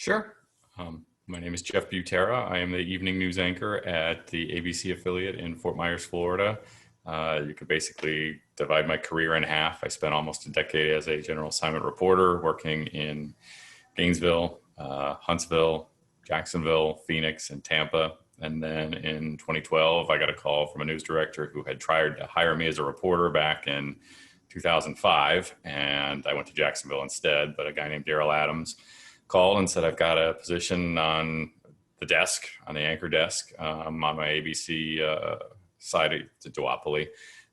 Sure. My name is Jeff Butera. I am the evening news anchor at the ABC affiliate in Fort Myers, Florida. You could basically divide my career in half. I spent almost a decade as a general assignment reporter working in Gainesville, Huntsville, Jacksonville, Phoenix, and Tampa. And then in 2012, I got a call from a news director who had tried to hire me as a reporter back in 2005. And I went to Jacksonville instead, but a guy named Daryl Adams called and said, I've got a position on the desk, on the anchor desk, on my ABC side of the duopoly.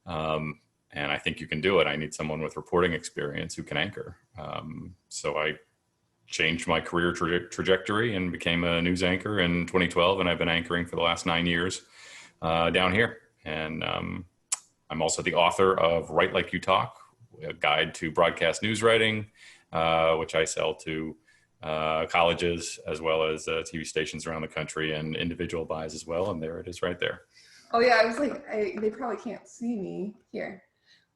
And I think you can do it. I need someone with reporting experience who can anchor. So I changed my career trajectory and became a news anchor in 2012. And I've been anchoring for the last 9 years down here. And I'm also the author of Write Like You Talk, a guide to broadcast news writing, which I sell to colleges as well as TV stations around the country and individual buys as well. And there it is right there. Oh yeah, I was like, they probably can't see me here.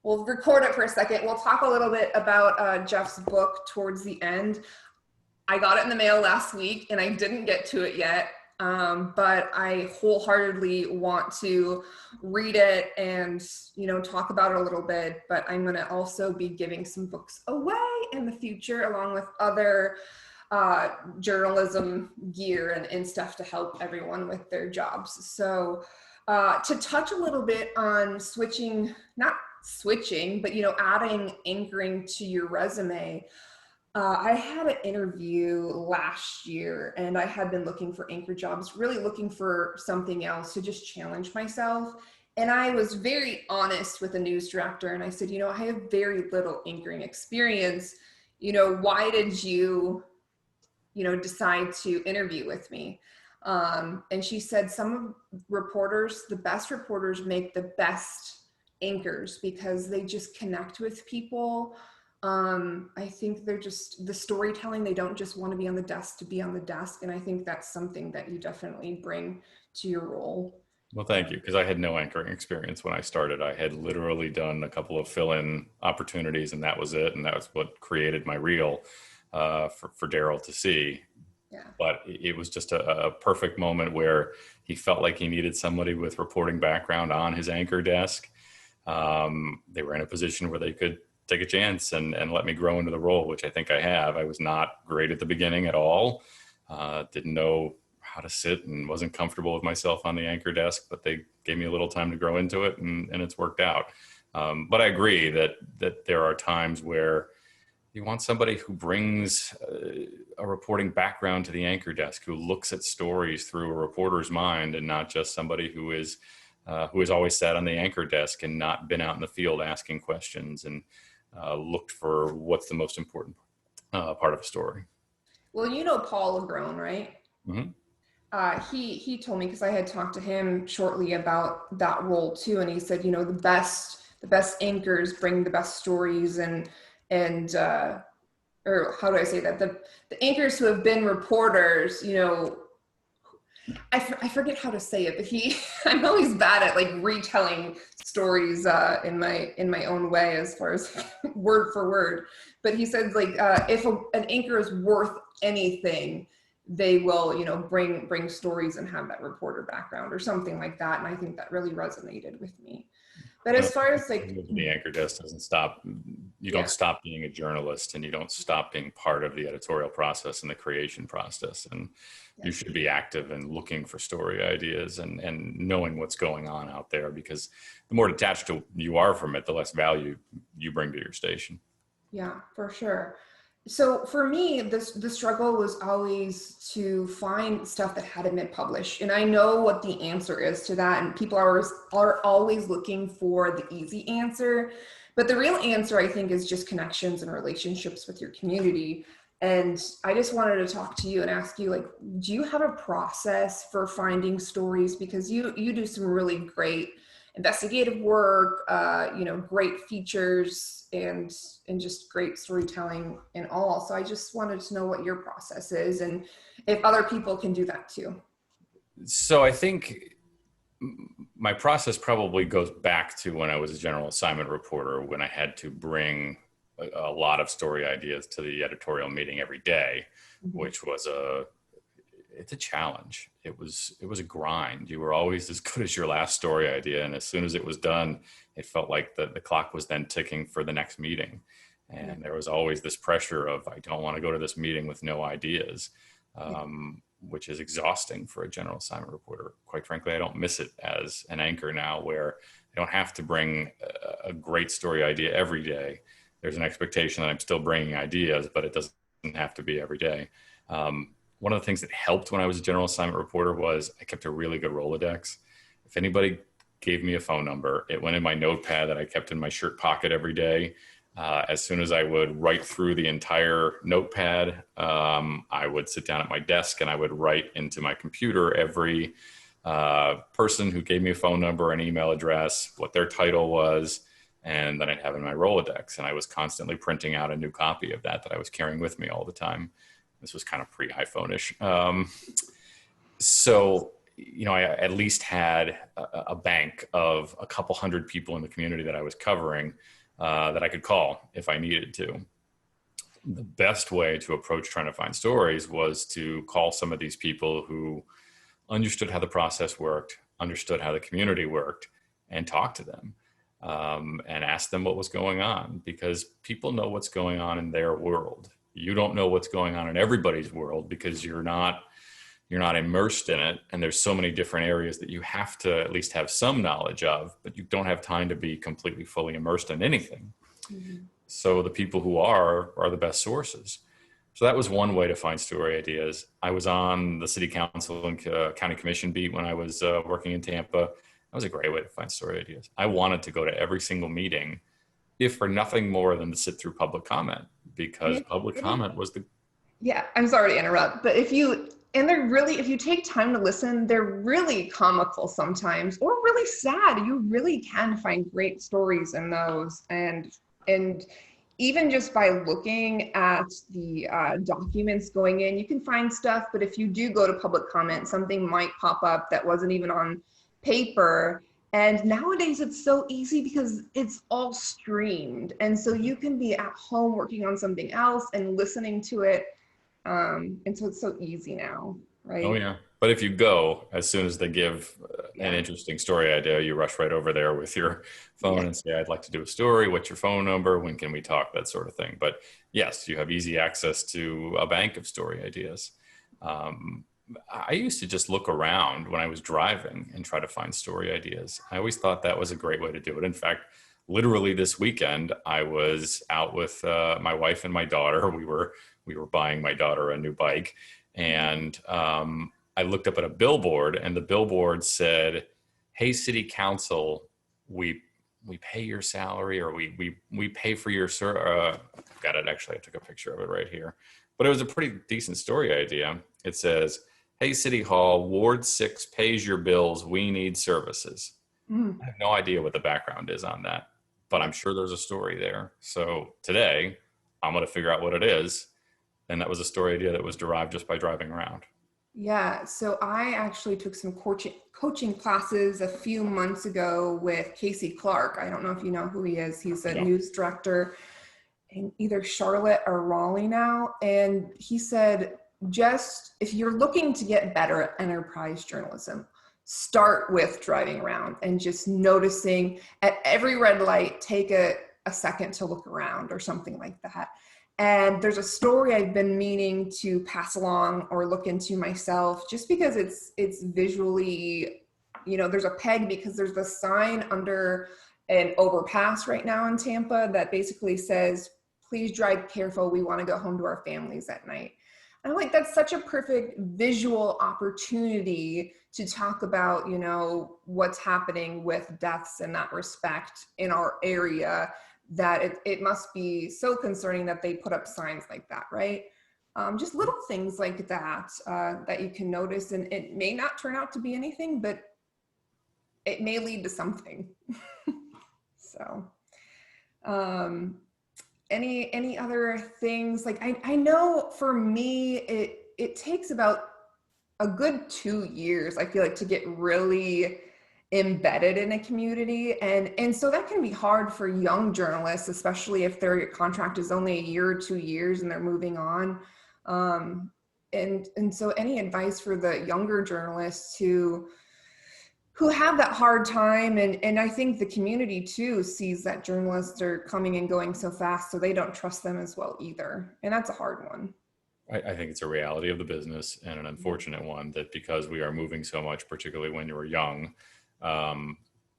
We'll record it for a second. We'll talk a little bit about Jeff's book towards the end. I got it in the mail last week and I didn't get to it yet, but I wholeheartedly want to read it and, talk about it a little bit. But I'm going to also be giving some books away in the future along with other journalism gear and stuff to help everyone with their jobs. So to touch a little bit on not switching, but adding anchoring to your resume. I had an interview last year and I had been looking for anchor jobs, really looking for something else to just challenge myself. And I was very honest with the news director and I said, I have very little anchoring experience. Why did you decide to interview with me? And she said, some reporters, the best reporters make the best anchors because they just connect with people. I think they're just the storytelling. They don't just want to be on the desk to be on the desk. And I think that's something that you definitely bring to your role. Well, thank you. Because I had no anchoring experience when I started. I had literally done a couple of fill-in opportunities and that was it. And that was what created my reel for Daryl to see. Yeah. But it was just a perfect moment where he felt like he needed somebody with reporting background on his anchor desk. They were in a position where they could take a chance and let me grow into the role, which I think I have. I was not great at the beginning at all. Didn't know how to sit and wasn't comfortable with myself on the anchor desk, but they gave me a little time to grow into it and it's worked out. But I agree that there are times where you want somebody who brings a reporting background to the anchor desk, who looks at stories through a reporter's mind and not just somebody who has always sat on the anchor desk and not been out in the field asking questions and looked for what's the most important part of a story. Well, Paul LeGrone, right? Mm-hmm. He told me, because I had talked to him shortly about that role too, and he said, the best anchors bring the best stories and or how do I say that? The anchors who have been reporters, I forget how to say it, but I'm always bad at like retelling stories in my own way as far as word for word. But he said if an anchor is worth anything, they will bring stories and have that reporter background or something like that. And I think that really resonated with me. But as far as the anchor desk doesn't stop, you don't stop being a journalist and you don't stop being part of the editorial process and the creation process. And you should be active and looking for story ideas and knowing what's going on out there, because the more detached you are from it, the less value you bring to your station. Yeah, for sure. So for me, the struggle was always to find stuff that hadn't been published. And I know what the answer is to that. And people are always looking for the easy answer. But the real answer, I think, is just connections and relationships with your community. And I just wanted to talk to you and ask you, do you have a process for finding stories? Because you do some really great investigative work, great features and just great storytelling and all. So I just wanted to know what your process is and if other people can do that too. So I think my process probably goes back to when I was a general assignment reporter, when I had to bring a lot of story ideas to the editorial meeting every day. Mhm. which was it's a challenge. It was a grind. You were always as good as your last story idea, and as soon as it was done, it felt like the clock was then ticking for the next meeting, Yeah. and there was always this pressure of I don't want to go to this meeting with no ideas, Yeah. which is exhausting for a general assignment reporter. Quite frankly, I don't miss it as an anchor now, where I don't have to bring a great story idea every day. There's an expectation that I'm still bringing ideas, but it doesn't have to be every day. One of the things that helped when I was a general assignment reporter was I kept a really good Rolodex. If anybody gave me a phone number, it went in my notepad that I kept in my shirt pocket every day. As soon as I would write through the entire notepad, I would sit down at my desk and I would write into my computer every person who gave me a phone number, an email address, what their title was, and then I'd have in my Rolodex. And I was constantly printing out a new copy of that I was carrying with me all the time. This was kind of pre-iPhone-ish. So, I at least had a bank of a couple hundred people in the community that I was covering that I could call if I needed to. The best way to approach trying to find stories was to call some of these people who understood how the process worked, understood how the community worked, and talk to them and ask them what was going on, because people know what's going on in their world. You don't know what's going on in everybody's world because you're not immersed in it, and there's so many different areas that you have to at least have some knowledge of, but you don't have time to be completely fully immersed in anything. Mhm. So the people who are the best sources. So that was one way to find story ideas. I was on the city council and county commission beat when I was working in Tampa. That was a great way to find story ideas. I wanted to go to every single meeting, if for nothing more than to sit through public comment, because Yeah. public comment was the Yeah, I'm sorry to interrupt, but if you take time to listen, they're really comical sometimes or really sad. You really can find great stories in those. And even just by looking at the documents going in, you can find stuff, but if you do go to public comment, something might pop up that wasn't even on paper. And nowadays it's so easy because it's all streamed. And so you can be at home working on something else and listening to it, and so it's so easy now, Oh right? yeah. But if you go, as soon as they give an Yeah. interesting story idea, you rush right over there with your phone Yeah. and say, I'd like to do a story. What's your phone number? When can we talk? That sort of thing. But yes, you have easy access to a bank of story ideas. Um, I used to just look around when I was driving and try to find story ideas. I always thought that was a great way to do it. In fact, literally this weekend, I was out with my wife and my daughter. We were buying my daughter a new bike, and I looked up at a billboard, and the billboard said, "Hey, City Council, we we pay your salary, or we pay for your I've got it, actually. I took a picture of it right here, but it was a pretty decent story idea. It says, "Hey, City Hall, Ward 6 pays your bills. We need services." Mm, I have no idea what the background is on that, but yeah. I'm sure there's a story there. So today, I'm going to figure out what it is. And that was a story idea that was derived just by driving around. Yeah, so I actually took some coaching classes a few months ago with Casey Clark. I don't know if you know who he is. He's a Yeah. news director in either Charlotte or Raleigh now. And he said, just if you're looking to get better at enterprise journalism, start with driving around and just noticing at every red light, take a second to look around or something like that. And there's a story I've been meaning to pass along or look into myself, just because it's visually, there's a peg because there's the sign under an overpass right now in Tampa that basically says, please drive careful. We want to go home to our families at night. And I'm like, that's such a perfect visual opportunity to talk about, what's happening with deaths in that respect in our area, that it must be so concerning that they put up signs like that, right? Just little things like that that you can notice, and it may not turn out to be anything, but it may lead to something. So, any other things? Like I know for me, it takes about a good 2 years, I feel like, to get really embedded in a community, and so that can be hard for young journalists, especially if their contract is only a year or 2 years and they're moving on. and so any advice for the younger journalists who have that hard time, and I think the community too sees that journalists are coming and going so fast, so they don't trust them as well either. And that's a hard one. I think it's a reality of the business and an unfortunate one that because we are moving so much, particularly when you were young, um,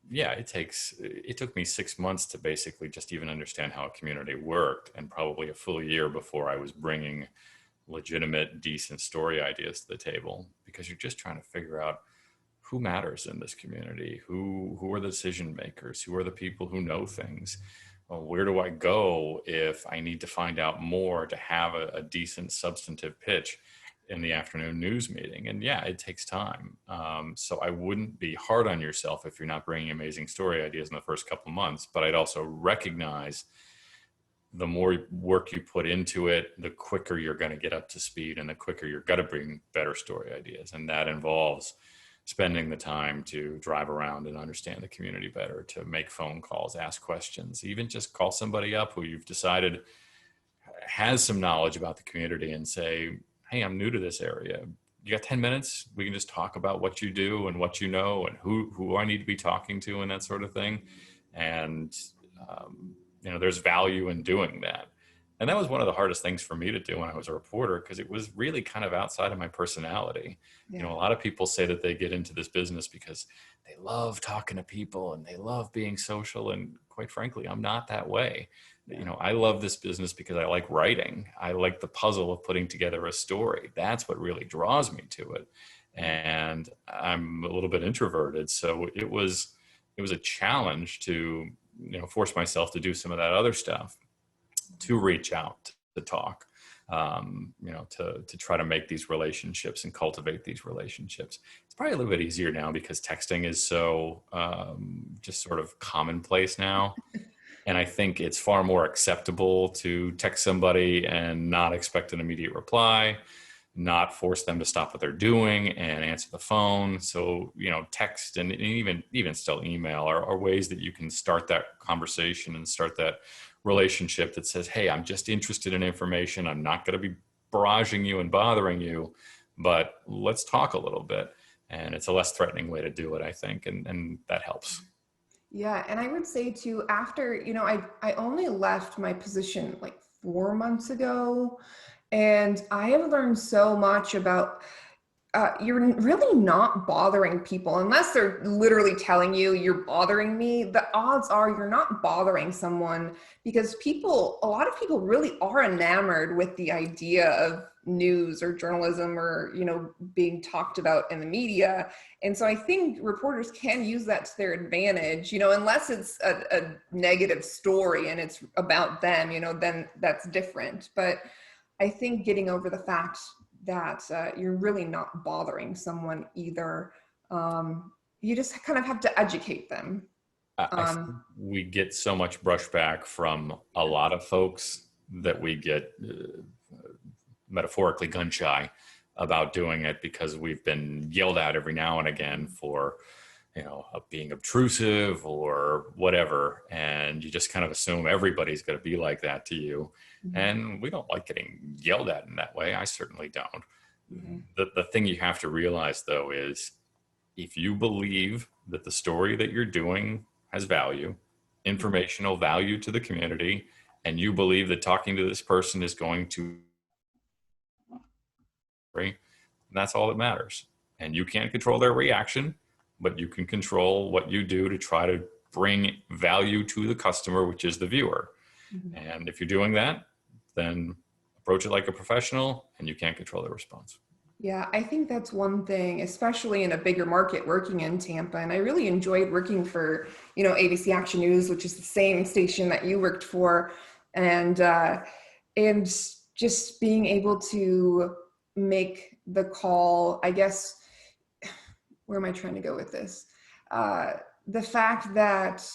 yeah, it took me 6 months to basically just even understand how a community worked, and probably a full year before I was bringing legitimate, decent story ideas to the table, because you're just trying to figure out who matters in this community, who are the decision makers, who are the people who know things. Well, where do I go if I need to find out more to have a decent substantive pitch in the afternoon news meeting? And yeah, it takes time. So I wouldn't be hard on yourself if you're not bringing amazing story ideas in the first couple of months, but I'd also recognize the more work you put into it, the quicker you're going to get up to speed and the quicker you're going to bring better story ideas. And that involves spending the time to drive around and understand the community better, to make phone calls, ask questions, even just call somebody up who you've decided has some knowledge about the community and say, hey, I'm new to this area. You got 10 minutes? We can just talk about what you do and what you know and who I need to be talking to and that sort of thing. And, there's value in doing that. And that was one of the hardest things for me to do when I was a reporter, because it was really kind of outside of my personality. Yeah. A lot of people say that they get into this business because they love talking to people and they love being social. And quite frankly, I'm not that way. Yeah. I love this business because I like writing. I like the puzzle of putting together a story. That's what really draws me to it. And I'm a little bit introverted. So it was a challenge to, force myself to do some of that other stuff, to reach out, to talk, to try to make these relationships and cultivate these relationships. It's probably a little bit easier now because texting is so just sort of commonplace now. And I think it's far more acceptable to text somebody and not expect an immediate reply, not force them to stop what they're doing and answer the phone. So, text and even still email are ways that you can start that conversation and start that relationship that says, hey, I'm just interested in information. I'm not going to be barraging you and bothering you, but let's talk a little bit. And it's a less threatening way to do it, I think. And that helps. Yeah. And I would say too, after, I only left my position like 4 months ago, and I have learned so much about you're really not bothering people unless they're literally telling you you're bothering me. The odds are you're not bothering someone, because a lot of people really are enamored with the idea of news or journalism or, being talked about in the media. And so I think reporters can use that to their advantage, unless it's a negative story and it's about them, then that's different. But I think getting over the fact that you're really not bothering someone either. You just kind of have to educate them. I think we get so much brushback from a lot of folks that we get metaphorically gun shy about doing it because we've been yelled at every now and again for, being obtrusive or whatever. And you just kind of assume everybody's going to be like that to you. Mm-hmm. And we don't like getting yelled at in that way. I certainly don't. Mm-hmm. The thing you have to realize, though, is if you believe that the story that you're doing has value, informational value to the community, and you believe that talking to this person is going to, that's all that matters. And you can't control their reaction, but you can control what you do to try to bring value to the customer, which is the viewer. Mm-hmm. And if you're doing that, then approach it like a professional, and you can't control the response. Yeah, I think that's one thing, especially in a bigger market working in Tampa. And I really enjoyed working for, ABC Action News, which is the same station that you worked for. And just being able to make the call, I guess, where am I trying to go with this? The fact that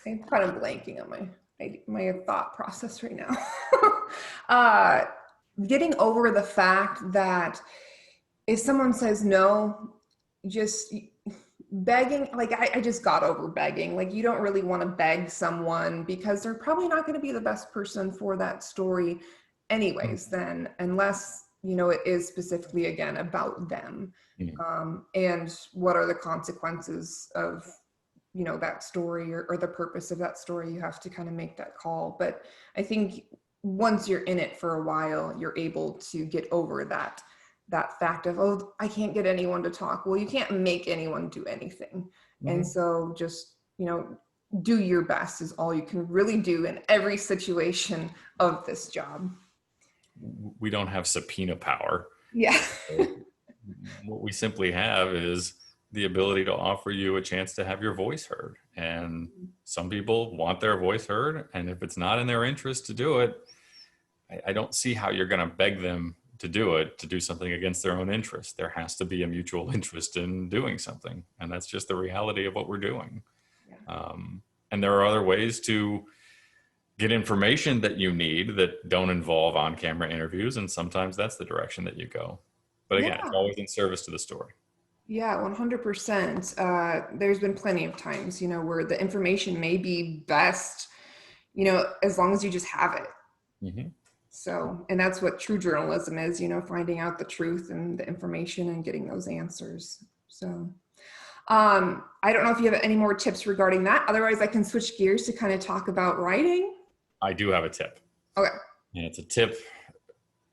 I'm kind of blanking on my thought process right now. Getting over the fact that if someone says no, just begging, like I just got over begging. Like, you don't really want to beg someone because they're probably not going to be the best person for that story anyways, then, unless it is specifically, again, about them. Mhm. And what are the consequences of, that story, or the purpose of that story. You have to kind of make that call. But I think once you're in it for a while, you're able to get over that fact of, oh, I can't get anyone to talk. Well, you can't make anyone do anything. And Mhm. so just, do your best is all you can really do in every situation of this job. We don't have subpoena power. Yeah. What we simply have is the ability to offer you a chance to have your voice heard. And some people want their voice heard. And if it's not in their interest to do it, I don't see how you're going to beg them to do something against their own interest. There has to be a mutual interest in doing something. And that's just the reality of what we're doing. Yeah. And there are other ways to get information that you need that don't involve on-camera interviews. And sometimes that's the direction that you go. But again, it's Yeah. always in service to the story. Yeah, 100%. There's been plenty of times, where the information may be best, as long as you just have it. Mm-hmm. So, and that's what true journalism is, finding out the truth and the information and getting those answers. So, I don't know if you have any more tips regarding that. Otherwise, I can switch gears to kind of talk about writing. I do have a tip. Okay. And it's a tip.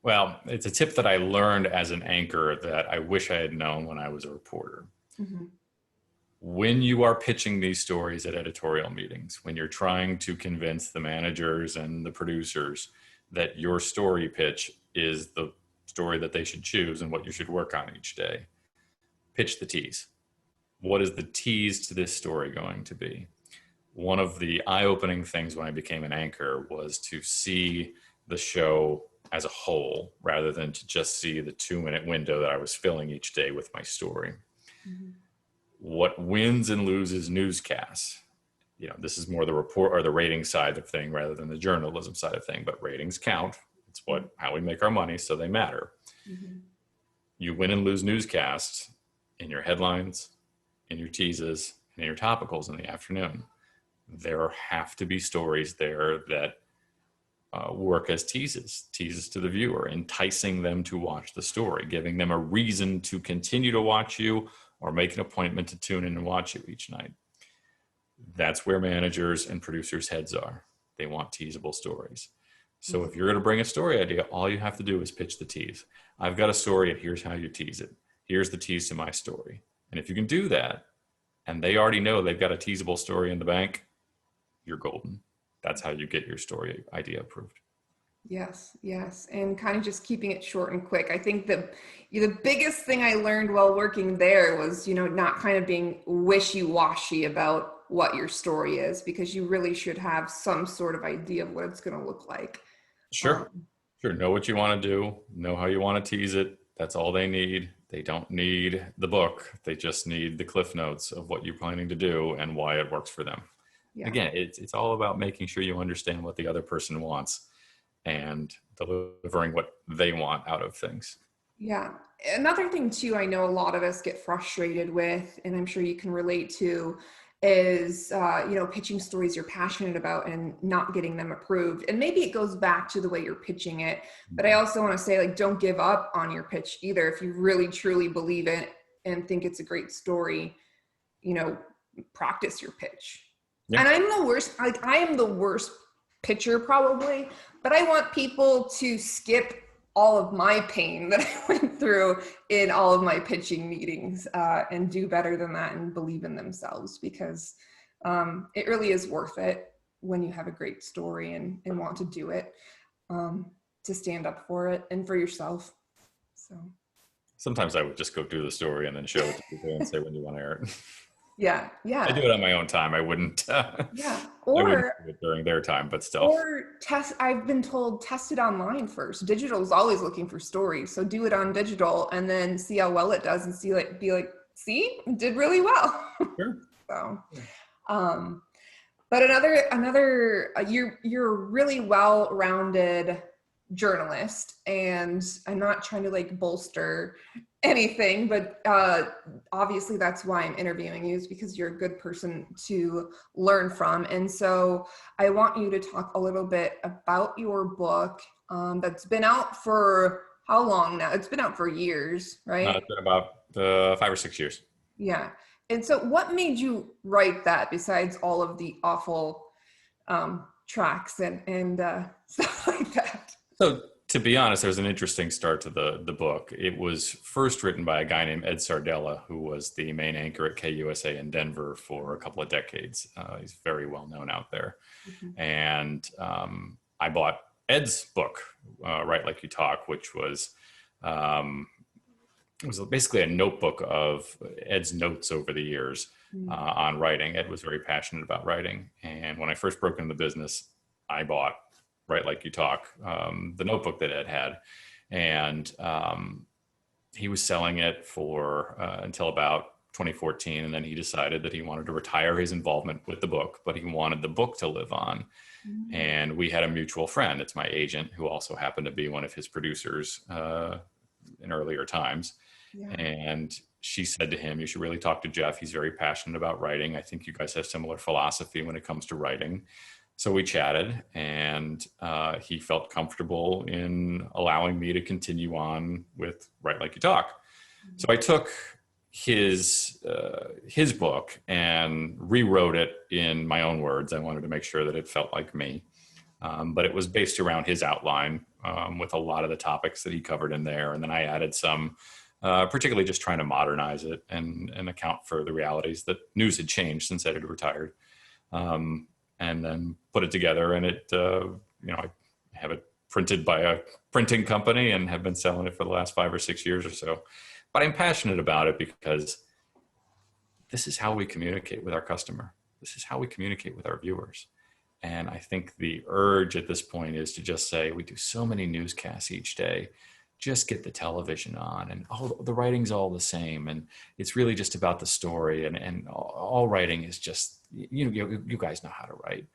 Well, it's a tip that I learned as an anchor that I wish I had known when I was a reporter. Mm-hmm. When you are pitching these stories at editorial meetings, when you're trying to convince the managers and the producers that your story pitch is the story that they should choose and what you should work on each day, pitch the tease. What is the tease to this story going to be? One of the eye-opening things when I became an anchor was to see the show as a whole rather than to just see the 2-minute window that I was filling each day with my story. Mm-hmm. What wins and loses newscasts, this is more the report or the rating side of thing rather than the journalism side of thing, but ratings count. It's how we make our money, so they matter. Mm-hmm. You win and lose newscasts in your headlines, in your teases, and in your topicals in the afternoon. There have to be stories there that work as teases to the viewer, enticing them to watch the story, giving them a reason to continue to watch you or make an appointment to tune in and watch you each night. That's where managers and producers' heads are. They want teasable stories. So if you're going to bring a story idea, all you have to do is pitch the tease. I've got a story and here's how you tease it. Here's the tease to my story. And if you can do that, and they already know they've got a teasable story in the bank, you're golden. That's how you get your story idea approved. Yes, yes. And kind of just keeping it short and quick. I think the biggest thing I learned while working there was, not kind of being wishy-washy about what your story is, because you really should have some sort of idea of what it's going to look like. Sure. Know what you want to do, know how you want to tease it. That's all they need. They don't need the book. They just need the cliff notes of what you're planning to do and why it works for them. Yeah. Again, it's all about making sure you understand what the other person wants and delivering what they want out of things. Yeah. Another thing too, I know a lot of us get frustrated with, and I'm sure you can relate to, is, pitching stories you're passionate about and not getting them approved. And maybe it goes back to the way you're pitching it, but I also want to say, don't give up on your pitch either. If you really truly believe it and think it's a great story, practice your pitch. Yeah. And I'm the worst, I am the worst pitcher probably, but I want people to skip all of my pain that I went through in all of my pitching meetings and do better than that and believe in themselves, because it really is worth it when you have a great story and want to do it, to stand up for it and for yourself. So sometimes I would just go do the story and then show it to people and say, when you want to air it. Yeah. I do it on my own time. I wouldn't. Yeah. Or I wouldn't do it during their time, but still. Or I've been told, test it online first. Digital is always looking for stories, so do it on digital and then see how well it does, and see, see, it did really well. Sure. So, but another, you're a really well-rounded journalist, and I'm not trying to bolster anything, but obviously that's why I'm interviewing you, is because you're a good person to learn from. And so I want you to talk a little bit about your book that's been out for how long now? It's been out for years, right? It's been about 5 or 6 years. Yeah. And so what made you write that besides all of the awful tracks and stuff like that? So to be honest, there's an interesting start to the book. It was first written by a guy named Ed Sardella, who was the main anchor at KUSA in Denver for a couple of decades. He's very well known out there. Mhm. And I bought Ed's book, Write Like You Talk, which um, was basically a notebook of Ed's notes over the years on writing. Ed was very passionate about writing. And when I first broke into the business, I bought Write Like You Talk, the notebook that Ed had. And he was selling it for until about 2014. And then he decided that he wanted to retire his involvement with the book, but he wanted the book to live on. Mhm. And we had a mutual friend. It's my agent, who also happened to be one of his producers in earlier times. Yeah. And she said to him, "You should really talk to Jeff. He's very passionate about writing. I think you guys have similar philosophy when it comes to writing." So we chatted, and he felt comfortable in allowing me to continue on with Write Like You Talk. So I took his book and rewrote it in my own words. I wanted to make sure that it felt like me. But it was based around his outline with a lot of the topics that he covered in there. And then I added some, particularly just trying to modernize it and account for the realities that news had changed since Ed had retired. And then put it together, and I have it printed by a printing company and have been selling it for the last 5 or 6 years or so. But I'm passionate about it because this is how we communicate with our customer. This is how we communicate with our viewers. And I think the urge at this point is to just say, we do so many newscasts each day. Just get the television on, and the writing's all the same. And it's really just about the story. And all writing is just, you guys know how to write.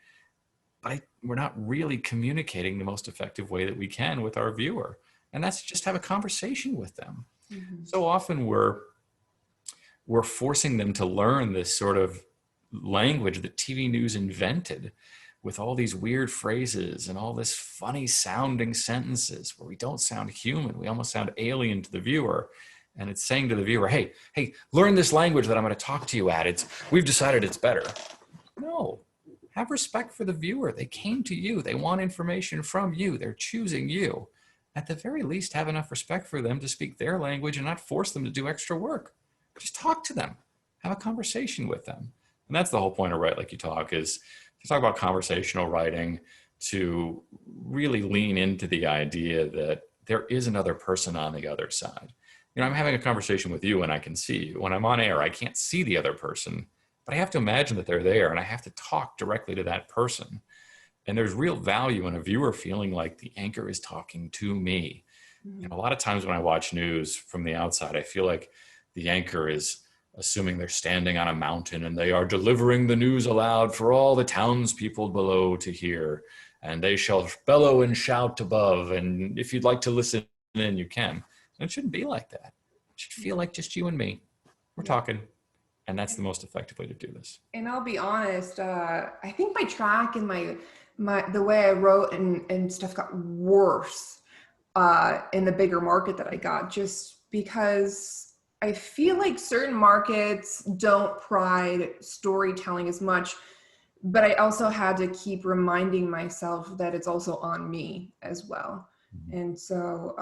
But we're not really communicating the most effective way that we can with our viewer. And that's just have a conversation with them. Mhm. So often we're forcing them to learn this sort of language that TV news invented, with all these weird phrases and all this funny sounding sentences where we don't sound human. We almost sound alien to the viewer. And it's saying to the viewer, hey, learn this language that I'm going to talk to you at. We've decided it's better. No, have respect for the viewer. They came to you. They want information from you. They're choosing you. At the very least, have enough respect for them to speak their language and not force them to do extra work. Just talk to them. Have a conversation with them. And that's the whole point of Write Like You Talk, is to talk about conversational writing, to really lean into the idea that there is another person on the other side. I'm having a conversation with you and I can see you. When I'm on air, I can't see the other person, but I have to imagine that they're there, and I have to talk directly to that person. And there's real value in a viewer feeling like the anchor is talking to me. Mhm. A lot of times when I watch news from the outside, I feel like the anchor is assuming they're standing on a mountain and they are delivering the news aloud for all the townspeople below to hear. And they shall bellow and shout above. And if you'd like to listen in, you can. And it shouldn't be like that. It should feel like just you and me. We're Yeah. talking. And that's the most effective way to do this. And I'll be honest, I think my track and my the way I wrote and stuff got worse in the bigger market that I got, just because I feel like certain markets don't pride storytelling as much, but I also had to keep reminding myself that it's also on me as well. And so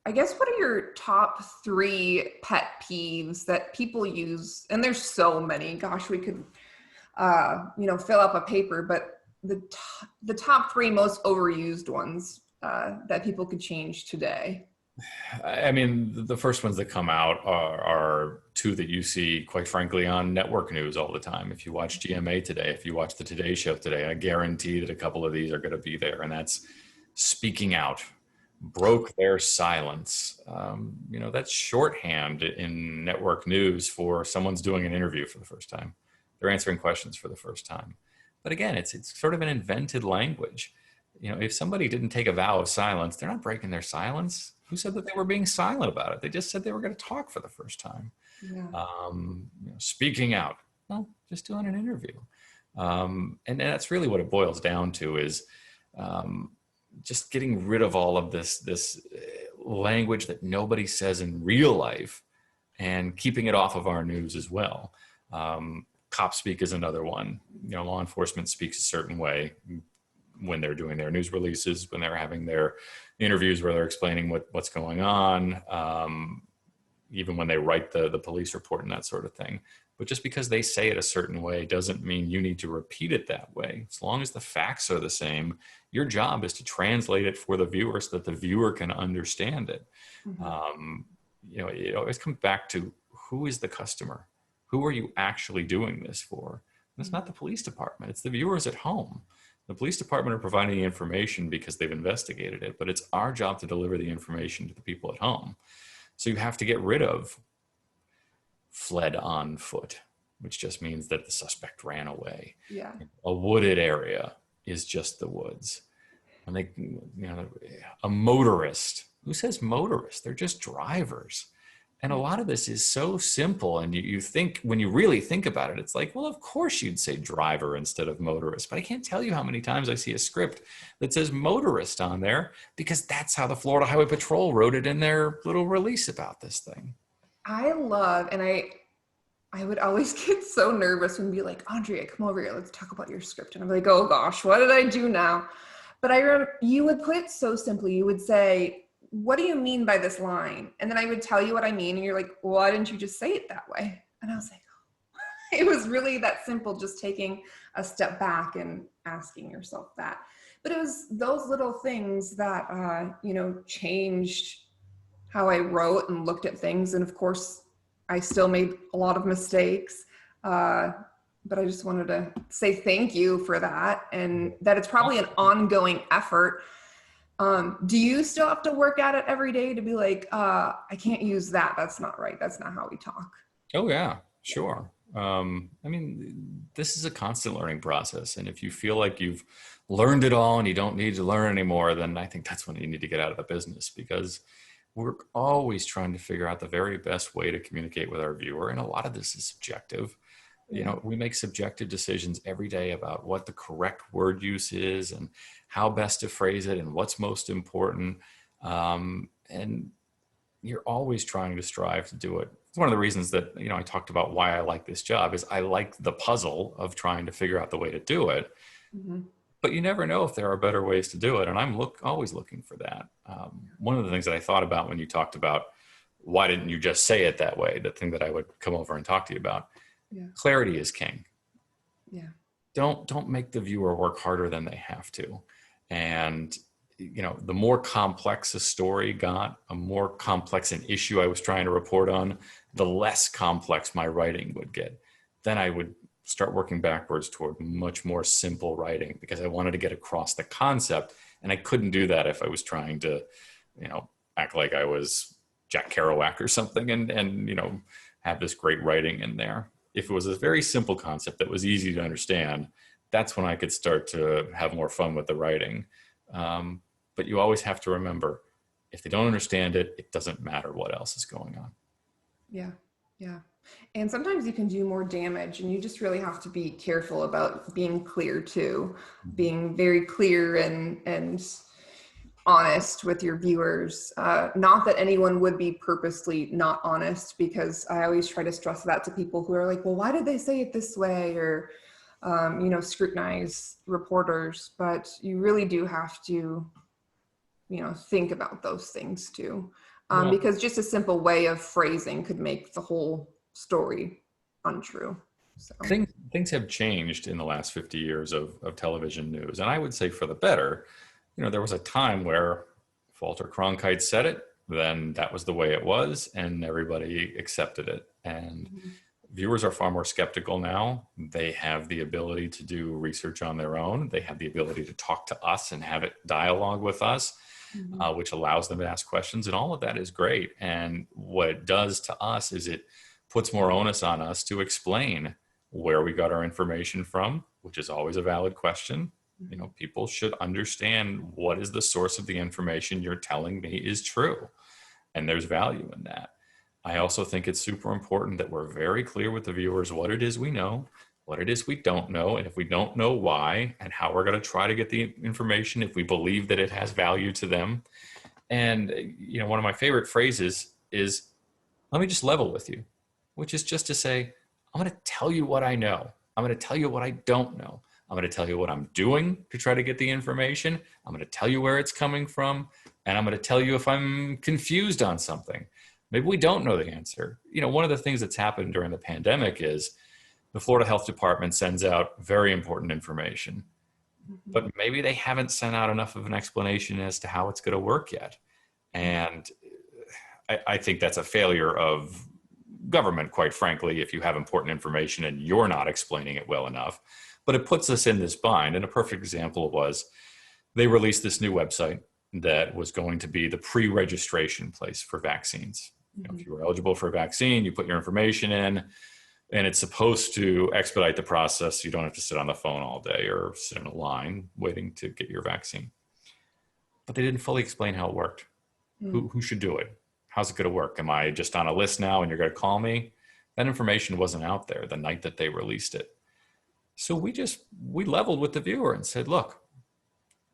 I guess, what are your top 3 pet peeves that people use? And there's so many. Gosh, we could, fill up a paper. But the top 3 most overused ones that people could change today. I mean, the first ones that come out are two that you see, quite frankly, on network news all the time. If you watch GMA today, if you watch the Today Show today, I guarantee that a couple of these are going to be there. And that's speaking out, broke their silence. That's shorthand in network news for someone's doing an interview for the first time. They're answering questions for the first time. But again, it's sort of an invented language. If somebody didn't take a vow of silence, they're not breaking their silence. Who said that they were being silent about it? They just said they were going to talk for the first time. Yeah. Speaking out, well, just doing an interview. And that's really what it boils down to is just getting rid of all of this language that nobody says in real life, and keeping it off of our news as well. Cop speak is another one. Law enforcement speaks a certain way when they're doing their news releases, when they're having their interviews where they're explaining what's going on, even when they write the police report and that sort of thing. But just because they say it a certain way doesn't mean you need to repeat it that way. As long as the facts are the same, your job is to translate it for the viewer so that the viewer can understand it. Mm-hmm. It always comes back to, who is the customer? Who are you actually doing this for? And it's not the police department, it's the viewers at home. The police department are providing the information because they've investigated it, but it's our job to deliver the information to the people at home. So you have to get rid of fled on foot, which just means that the suspect ran away. Yeah. A wooded area is just the woods. And a motorist, who says motorist? They're just drivers. And a lot of this is so simple. And you think, when you really think about it, it's like, well, of course you'd say driver instead of motorist. But I can't tell you how many times I see a script that says motorist on there, because that's how the Florida Highway Patrol wrote it in their little release about this thing. I would always get so nervous and be like, Andrea, come over here, let's talk about your script. And I'm like, oh gosh, what did I do now? But I remember you would put it so simply. You would say, what do you mean by this line? And then I would tell you what I mean. And you're like, well, why didn't you just say it that way? And I was like, oh. It was really that simple, just taking a step back and asking yourself that. But it was those little things that, changed how I wrote and looked at things. And of course, I still made a lot of mistakes, but I just wanted to say thank you for that, and that it's probably an ongoing effort. Do you still have to work at it every day to be like, I can't use that, that's not right, that's not how we talk? Oh yeah, sure. This is a constant learning process. And if you feel like you've learned it all and you don't need to learn anymore, then I think that's when you need to get out of the business, because we're always trying to figure out the very best way to communicate with our viewer. And a lot of this is subjective. We make subjective decisions every day about what the correct word use is and how best to phrase it and what's most important. And you're always trying to strive to do it. It's one of the reasons that, I talked about why I like this job, is I like the puzzle of trying to figure out the way to do it. Mm-hmm. But you never know if there are better ways to do it. And I'm always looking for that. One of the things that I thought about when you talked about, why didn't you just say it that way? The thing that I would come over and talk to you about. Yeah. Clarity is king. Yeah. Don't make the viewer work harder than they have to. And, the more complex a story got, a more complex an issue I was trying to report on, the less complex my writing would get. Then I would start working backwards toward much more simple writing, because I wanted to get across the concept. And I couldn't do that if I was trying to, act like I was Jack Kerouac or something and have this great writing in there. If it was a very simple concept that was easy to understand, that's when I could start to have more fun with the writing. But you always have to remember, if they don't understand it, it doesn't matter what else is going on. Yeah. Yeah. And sometimes you can do more damage, and you just really have to be careful about being clear too, being very clear and honest with your viewers. Not that anyone would be purposely not honest, because I always try to stress that to people who are like, well, why did they say it this way? Or, scrutinize reporters, but you really do have to, think about those things too. Because just a simple way of phrasing could make the whole story untrue. So things have changed in the last 50 years of television news. And I would say for the better. There was a time where if Walter Cronkite said it, then that was the way it was, and everybody accepted it. And viewers are far more skeptical now. They have the ability to do research on their own. They have the ability to talk to us and have it dialogue with us, which allows them to ask questions. And all of that is great. And what it does to us is it puts more onus on us to explain where we got our information from, which is always a valid question. People should understand, what is the source of the information you're telling me is true. And there's value in that. I also think it's super important that we're very clear with the viewers what it is we know, what it is we don't know, and if we don't know why, and how we're going to try to get the information if we believe that it has value to them. And, one of my favorite phrases is, let me just level with you, which is just to say, I'm going to tell you what I know. I'm going to tell you what I don't know. I'm going to tell you what I'm doing to try to get the information. I'm going to tell you where it's coming from. And I'm going to tell you if I'm confused on something. Maybe we don't know the answer. One of the things that's happened during the pandemic is the Florida Health Department sends out very important information, but maybe they haven't sent out enough of an explanation as to how it's going to work yet. And I think that's a failure of government, quite frankly, if you have important information and you're not explaining it well enough. But it puts us in this bind. And a perfect example was they released this new website that was going to be the pre-registration place for vaccines. If you were eligible for a vaccine, you put your information in, and it's supposed to expedite the process. So you don't have to sit on the phone all day or sit in a line waiting to get your vaccine. But they didn't fully explain how it worked. Who should do it? How's it going to work? Am I just on a list now and you're going to call me? That information wasn't out there the night that they released it. So we leveled with the viewer and said, look,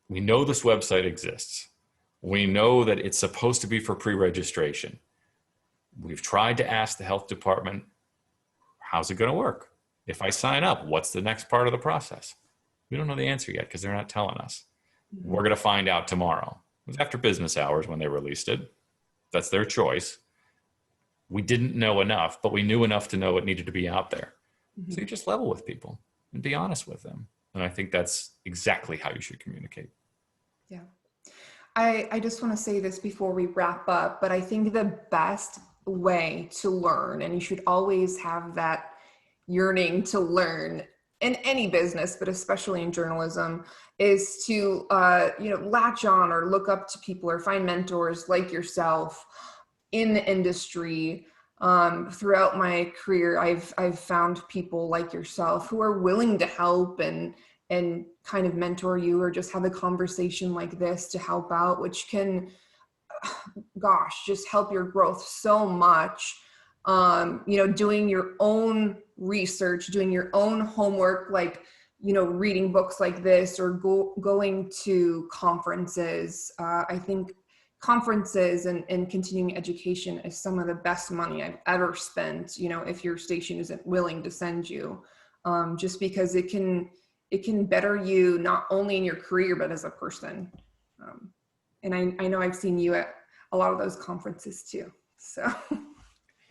we know this website exists. We know that it's supposed to be for pre-registration. We've tried to ask the health department, how's it going to work? If I sign up, what's the next part of the process? We don't know the answer yet because they're not telling us. We're going to find out tomorrow. It was after business hours when they released it. That's their choice. We didn't know enough, but we knew enough to know it needed to be out there. So you just level with people and be honest with them. And I think that's exactly how you should communicate. Yeah. I just want to say this before we wrap up, but I think the best way to learn, and you should always have that yearning to learn in any business, but especially in journalism, is to latch on or look up to people or find mentors like yourself in the industry. Throughout my career, I've found people like yourself who are willing to help and kind of mentor you, or just have a conversation like this to help out, which can, just help your growth so much. Doing your own research, doing your own homework, like, reading books like this, or going to conferences. I think conferences and continuing education is some of the best money I've ever spent, if your station isn't willing to send you, just because it can better you not only in your career, but as a person. And I know I've seen you at a lot of those conferences too. So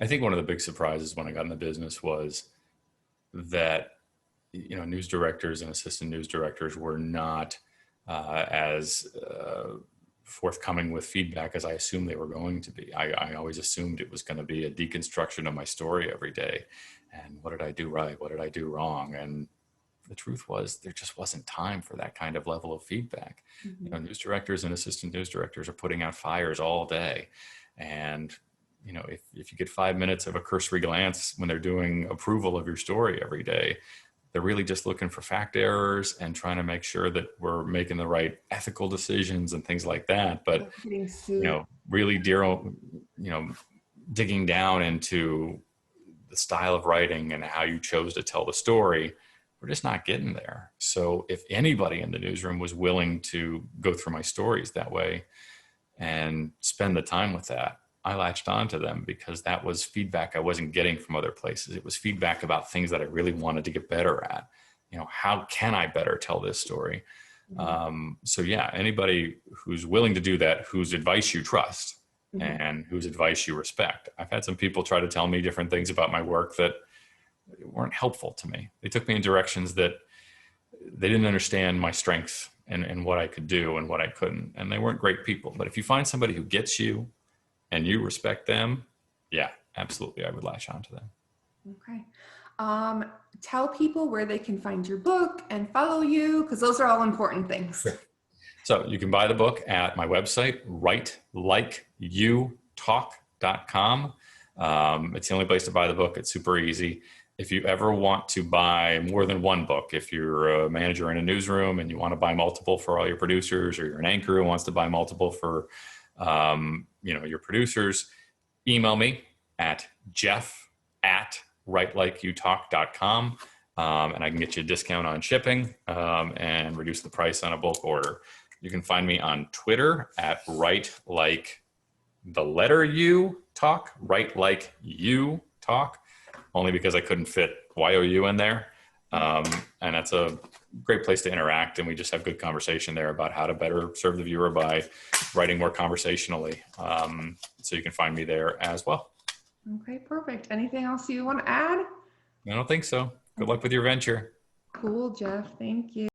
I think one of the big surprises when I got in the business was that, news directors and assistant news directors were not as forthcoming with feedback as I assumed they were going to be. I always assumed it was going to be a deconstruction of my story every day. And what did I do right? What did I do wrong? And the truth was there just wasn't time for that kind of level of feedback. News directors and assistant news directors are putting out fires all day. And, if you get 5 minutes of a cursory glance when they're doing approval of your story every day, they're really just looking for fact errors and trying to make sure that we're making the right ethical decisions and things like that. But, really digging down into the style of writing and how you chose to tell the story, we're just not getting there. So if anybody in the newsroom was willing to go through my stories that way and spend the time with that, I latched onto them because that was feedback I wasn't getting from other places. It was feedback about things that I really wanted to get better at. How can I better tell this story? So yeah, anybody who's willing to do that, whose advice you trust and whose advice you respect. I've had some people try to tell me different things about my work that weren't helpful to me. They took me in directions that they didn't understand my strengths and what I could do and what I couldn't. And they weren't great people. But if you find somebody who gets you and you respect them, yeah, absolutely, I would latch onto them. Okay. Tell people where they can find your book and follow you, because those are all important things. Sure. So you can buy the book at my website, writelikeyoutalk.com. It's the only place to buy the book. It's super easy. If you ever want to buy more than one book, if you're a manager in a newsroom and you want to buy multiple for all your producers, or you're an anchor who wants to buy multiple for your producers, email me at jeff@writelikeyoutalk.com. and I can get you a discount on shipping and reduce the price on a bulk order. You can find me on Twitter at write like the letter U talk, write like you talk, only because I couldn't fit YOU in there. And that's a great place to interact. And we just have good conversation there about how to better serve the viewer by writing more conversationally. So you can find me there as well. Okay, perfect. Anything else you want to add? I don't think so. Good luck with your venture. Cool, Jeff. Thank you.